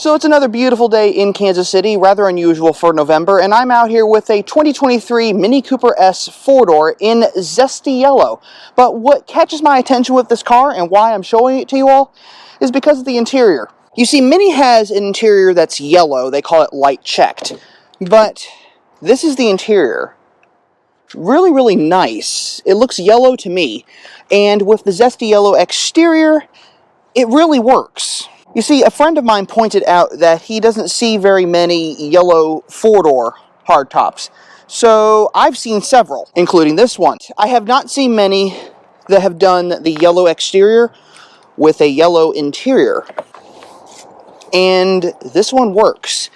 So it's another beautiful day in Kansas City, rather unusual for November, and I'm out here with a 2023 Mini Cooper S 4-door in zesty yellow. But what catches my attention with this car and why I'm showing it to you all is because of the interior. You see, Mini has an interior that's yellow. They call it light checked. But this is the interior. Really, really nice. It looks yellow to me. And with the zesty yellow exterior, it really works. You see, a friend of mine pointed out that he doesn't see very many yellow 4-door hardtops. So I've seen several, including this one. I have not seen many that have done the yellow exterior with a yellow interior. And this one works.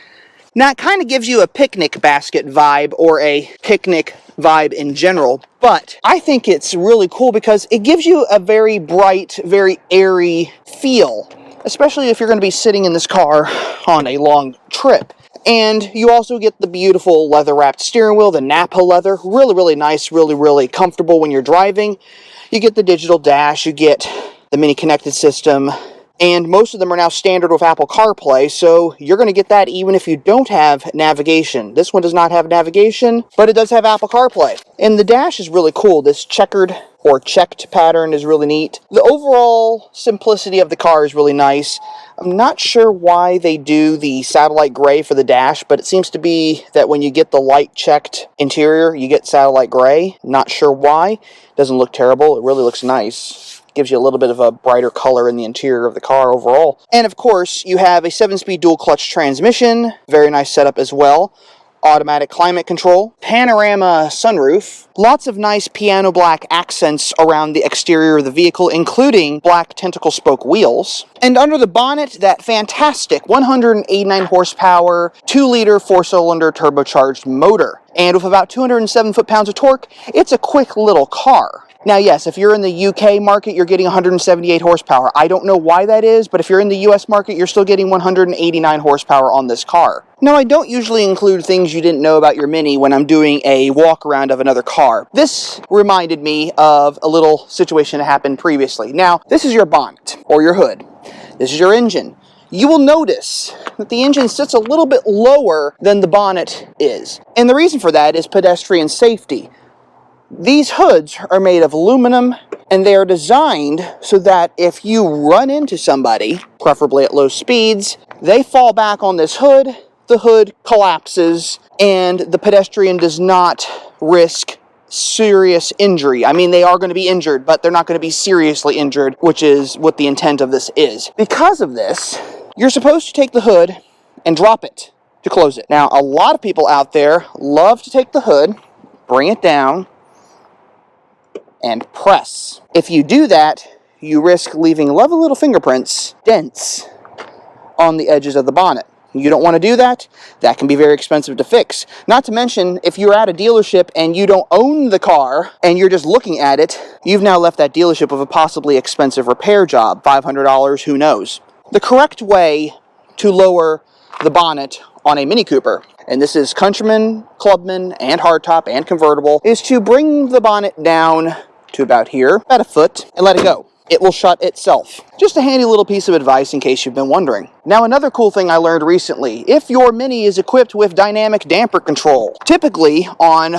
Now, it kind of gives you a picnic basket vibe, or a picnic vibe in general, but I think it's really cool because it gives you a very bright, very airy feel, especially if you're going to be sitting in this car on a long trip. And you also get the beautiful leather-wrapped steering wheel, the Napa leather, really, really nice, really, really comfortable when you're driving. You get the digital dash, you get the Mini connected system, and most of them are now standard with Apple CarPlay, so you're going to get that even if you don't have navigation. This one does not have navigation, but it does have Apple CarPlay. And the dash is really cool. This checkered or checked pattern is really neat. The overall simplicity of the car is really nice. I'm not sure why they do the satellite gray for the dash, but it seems to be that when you get the light checked interior, you get satellite gray. Not sure why. Doesn't look terrible. It really looks nice. Gives you a little bit of a brighter color in the interior of the car overall. And of course, you have a 7-speed dual clutch transmission. Very nice setup as well. Automatic climate control, panorama sunroof, lots of nice piano black accents around the exterior of the vehicle, including black tentacle spoke wheels. And under the bonnet, that fantastic 189 horsepower, 2-liter 4-cylinder turbocharged motor. And with about 207 foot-pounds of torque, it's a quick little car. Now, yes, if you're in the UK market, you're getting 178 horsepower. I don't know why that is, but if you're in the US market, you're still getting 189 horsepower on this car. Now, I don't usually include things you didn't know about your Mini when I'm doing a walk-around of another car. This reminded me of a little situation that happened previously. Now, this is your bonnet, or your hood. This is your engine. You will notice that the engine sits a little bit lower than the bonnet is. And the reason for that is pedestrian safety. These hoods are made of aluminum, and they are designed so that if you run into somebody, preferably at low speeds, they fall back on this hood, the hood collapses, and the pedestrian does not risk serious injury. I mean, they are going to be injured, but they're not going to be seriously injured, which is what the intent of this is. Because of this, you're supposed to take the hood and drop it to close it. Now, a lot of people out there love to take the hood, bring it down, and press. If you do that, you risk leaving lovely little fingerprints, dents, on the edges of the bonnet. You don't want to do that. That can be very expensive to fix. Not to mention, if you're at a dealership and you don't own the car and you're just looking at it, you've now left that dealership with a possibly expensive repair job, $500, who knows. The correct way to lower the bonnet on a Mini Cooper, and this is Countryman, Clubman, and Hardtop, and Convertible, is to bring the bonnet down to about here, about a foot, and let it go. It will shut itself. Just a handy little piece of advice in case you've been wondering. Now, another cool thing I learned recently, if your Mini is equipped with dynamic damper control, typically on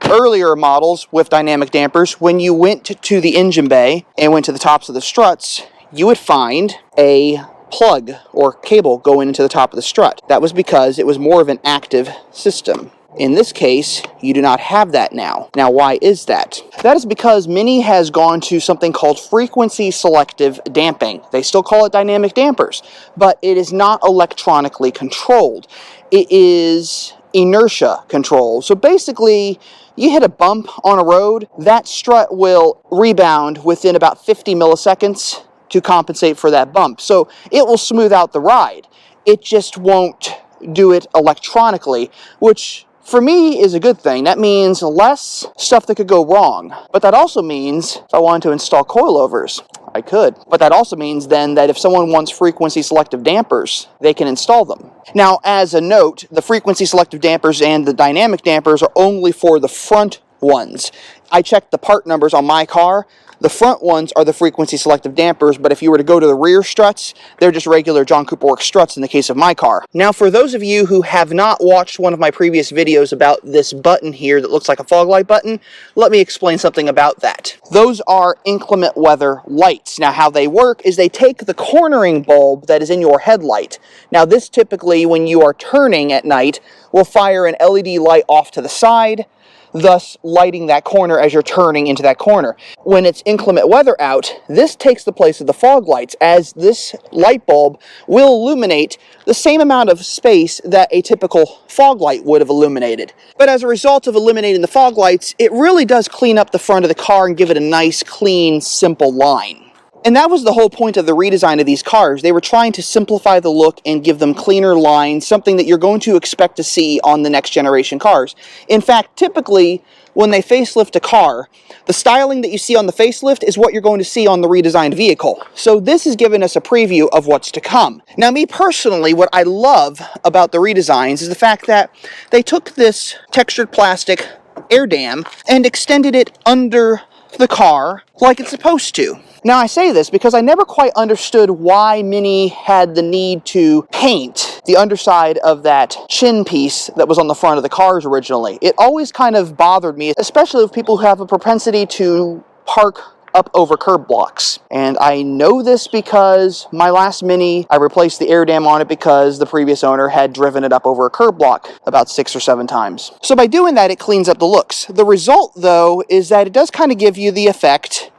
earlier models with dynamic dampers, when you went to the engine bay and went to the tops of the struts, you would find a plug or cable going into the top of the strut. That was because it was more of an active system. In this case, you do not have that now. Now, why is that? That is because Mini has gone to something called frequency selective damping. They still call it dynamic dampers, but it is not electronically controlled. It is inertia control. So basically, you hit a bump on a road, that strut will rebound within about 50 milliseconds to compensate for that bump. So it will smooth out the ride. It just won't do it electronically, which for me is a good thing. That means less stuff that could go wrong. But that also means if I wanted to install coilovers, I could. But that also means then that if someone wants frequency selective dampers, they can install them. Now, as a note, the frequency selective dampers and the dynamic dampers are only for the front ones. I checked the part numbers on my car. The front ones are the frequency selective dampers, but if you were to go to the rear struts, they're just regular John Cooper Works struts in the case of my car. Now, for those of you who have not watched one of my previous videos about this button here that looks like a fog light button, let me explain something about that. Those are inclement weather lights. Now, how they work is they take the cornering bulb that is in your headlight. Now, this typically, when you are turning at night, will fire an LED light off to the side, thus lighting that corner as you're turning into that corner. When it's inclement weather out, this takes the place of the fog lights, as this light bulb will illuminate the same amount of space that a typical fog light would have illuminated. But as a result of eliminating the fog lights, it really does clean up the front of the car and give it a nice, clean, simple line. And that was the whole point of the redesign of these cars. They were trying to simplify the look and give them cleaner lines, something that you're going to expect to see on the next generation cars. In fact, typically, when they facelift a car, the styling that you see on the facelift is what you're going to see on the redesigned vehicle. So this is giving us a preview of what's to come. Now, me personally, what I love about the redesigns is the fact that they took this textured plastic air dam and extended it under the car like it's supposed to. Now, I say this because I never quite understood why Mini had the need to paint the underside of that chin piece that was on the front of the cars originally. It always kind of bothered me, especially with people who have a propensity to park up over curb blocks. And I know this because my last Mini, I replaced the air dam on it because the previous owner had driven it up over a curb block about 6 or 7 times. So by doing that, it cleans up the looks. The result, though, is that it does kind of give you the effect,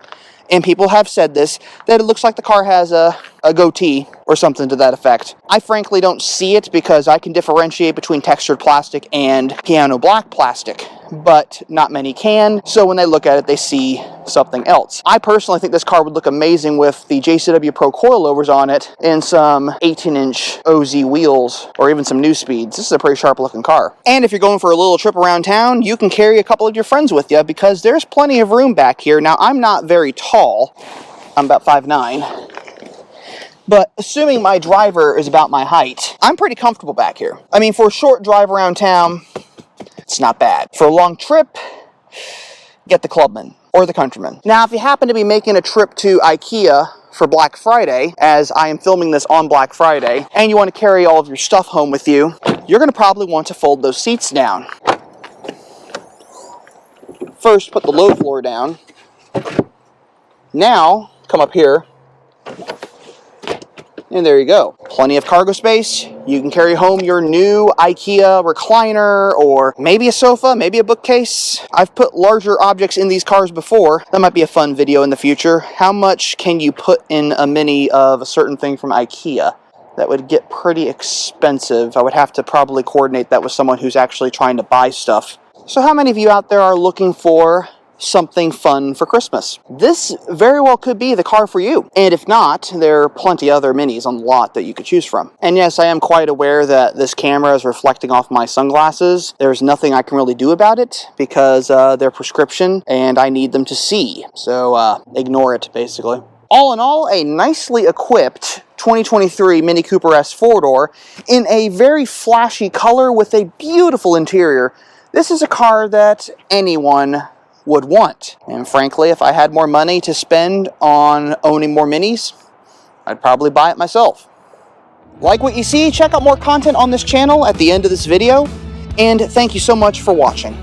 and people have said this, that it looks like the car has a goatee or something to that effect. I frankly don't see it because I can differentiate between textured plastic and piano black plastic, but not many can, so when they look at it, they see something else. I personally think this car would look amazing with the JCW Pro coilovers on it and some 18-inch OZ wheels or even some new speeds. This is a pretty sharp looking car. And if you're going for a little trip around town, you can carry a couple of your friends with you because there's plenty of room back here. Now, I'm not very tall. I'm about 5'9". But assuming my driver is about my height, I'm pretty comfortable back here. I mean, for a short drive around town, it's not bad. For a long trip, get the Clubman or the Countryman. Now, if you happen to be making a trip to IKEA for Black Friday, as I am filming this on Black Friday, and you want to carry all of your stuff home with you, you're going to probably want to fold those seats down. First, put the low floor down. Now, come up here. And there you go. Plenty of cargo space. You can carry home your new IKEA recliner, or maybe a sofa, maybe a bookcase. I've put larger objects in these cars before. That might be a fun video in the future. How much can you put in a Mini of a certain thing from IKEA? That would get pretty expensive. I would have to probably coordinate that with someone who's actually trying to buy stuff. So how many of you out there are looking for something fun for Christmas? This very well could be the car for you. And if not, there are plenty other Minis on the lot that you could choose from. And yes, I am quite aware that this camera is reflecting off my sunglasses. There's nothing I can really do about it because they're prescription and I need them to see. So ignore it, basically. All in all, a nicely equipped 2023 Mini Cooper S 4-door in a very flashy color with a beautiful interior. This is a car that anyone would want. And frankly, if I had more money to spend on owning more Minis, I'd probably buy it myself. Like what you see? Check out more content on this channel at the end of this video, and thank you so much for watching.